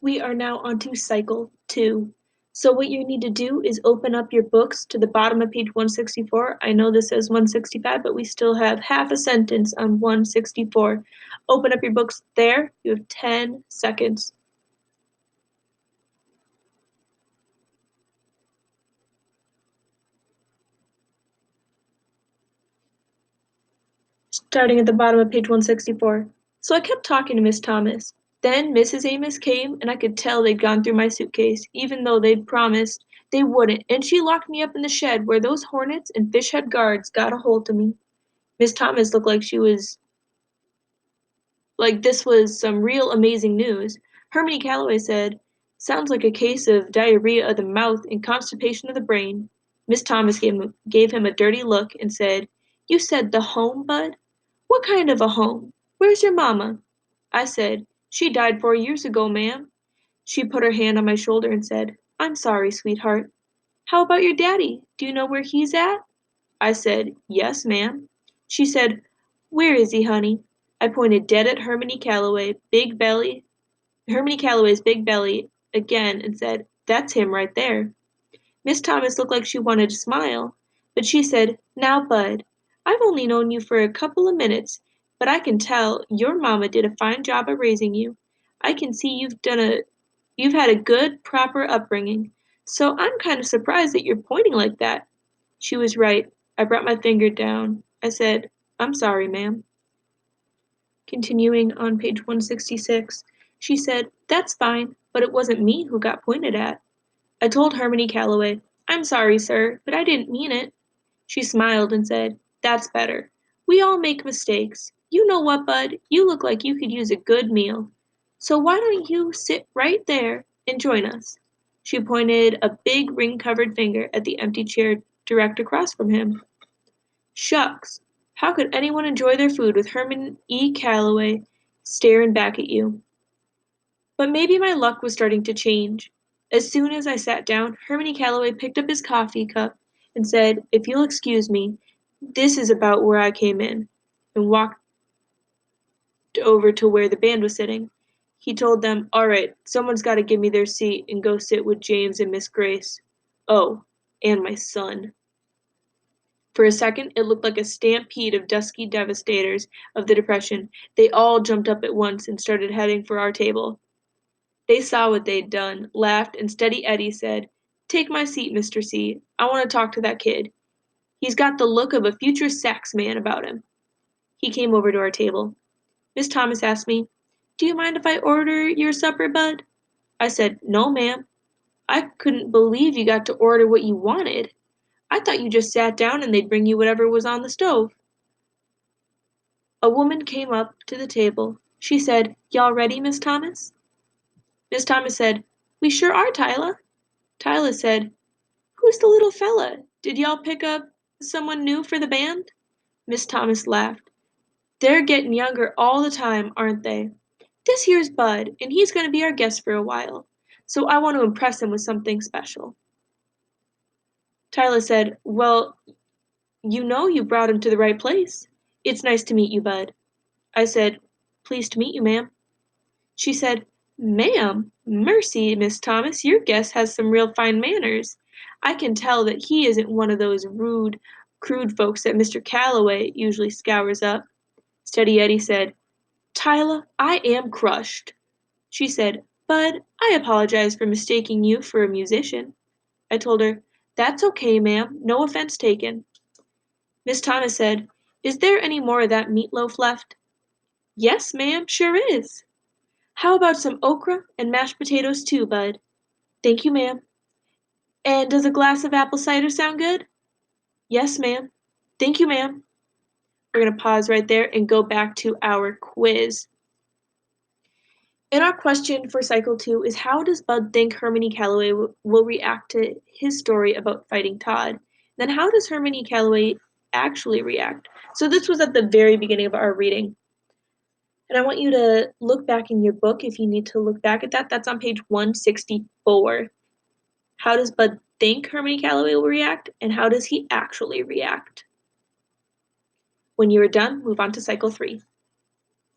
We are now on to cycle 2. So what you need to do is open up your books to the bottom of page 164. I know this says 165, but we still have half a sentence on 164. Open up your books there. You have 10 seconds. Starting at the bottom of page 164. So I kept talking to Miss Thomas. Then Mrs. Amos came, and I could tell they'd gone through my suitcase, even though they'd promised they wouldn't, and she locked me up in the shed where those hornets and fish-head guards got a hold of me. Miss Thomas looked like she was like this was some real amazing news. Hermione Calloway said, "Sounds like a case of diarrhea of the mouth and constipation of the brain." Miss Thomas gave him a dirty look and said, "You said the home, Bud? What kind of a home? Where's your mamma?" I said, "She died 4 years ago, ma'am." She put her hand on my shoulder and said, "I'm sorry, sweetheart." "How about your daddy? Do you know where he's at?" I said, "Yes, ma'am." She said, "Where is he, honey?" I pointed dead at Hermione Calloway's big belly again and said, "That's him right there." Miss Thomas looked like she wanted to smile, but she said, "Now, Bud, I've only known you for a couple of minutes, but I can tell your mamma did a fine job of raising you. I can see you've had a good, proper upbringing, so I'm kind of surprised that you're pointing like that." She was right. I brought my finger down. I said, "I'm sorry, ma'am." Continuing on page 166, she said, "That's fine, but it wasn't me who got pointed at." I told Hermione Calloway, "I'm sorry, sir, but I didn't mean it." She smiled and said, "That's better. We all make mistakes. You know what, Bud? You look like you could use a good meal. So why don't you sit right there and join us?" She pointed a big ring-covered finger at the empty chair direct across from him. Shucks! How could anyone enjoy their food with Herman E. Calloway staring back at you? But maybe my luck was starting to change. As soon as I sat down, Hermione Calloway picked up his coffee cup and said, "If you'll excuse me, this is about where I came in," and walked over to where the band was sitting. He told them, "All right, someone's got to give me their seat and go sit with James and Miss Grace. Oh, and my son." For a second, it looked like a stampede of dusky devastators of the Depression. They all jumped up at once and started heading for our table. They saw what they'd done, laughed, and Steady Eddie said, "Take my seat, Mr. C. I want to talk to that kid. He's got the look of a future sax man about him." He came over to our table. Miss Thomas asked me, "Do you mind if I order your supper, Bud?" I said, "No, ma'am. I couldn't believe you got to order what you wanted. I thought you just sat down and they'd bring you whatever was on the stove." A woman came up to the table. She said, "Y'all ready, Miss Thomas?" Miss Thomas said, "We sure are, Tyla." Tyla said, "Who's the little fella? Did y'all pick up someone new for the band?" Miss Thomas laughed. "They're getting younger all the time, aren't they? This here's Bud, and he's going to be our guest for a while, so I want to impress him with something special." Tyla said, "Well, you know you brought him to the right place. It's nice to meet you, Bud." I said, "Pleased to meet you, ma'am." She said, "Ma'am, mercy, Miss Thomas, your guest has some real fine manners. I can tell that he isn't one of those rude, crude folks that Mr. Calloway usually scours up." Steady Eddie said, "Tyla, I am crushed." She said, "Bud, I apologize for mistaking you for a musician." I told her, "That's okay, ma'am, no offense taken." Miss Thomas said, "Is there any more of that meatloaf left?" "Yes, ma'am, sure is." "How about some okra and mashed potatoes too, Bud?" "Thank you, ma'am." "And does a glass of apple cider sound good?" "Yes, ma'am." "Thank you, ma'am." We're going to pause right there and go back to our quiz. And our question for cycle 2 is, how does Bud think Hermione Calloway will react to his story about fighting Todd? Then how does Hermione Calloway actually react? So this was at the very beginning of our reading. And I want you to look back in your book if you need to look back at that. That's on page 164. How does Bud think Hermione Calloway will react, and how does he actually react? When you are done, move on to cycle 3.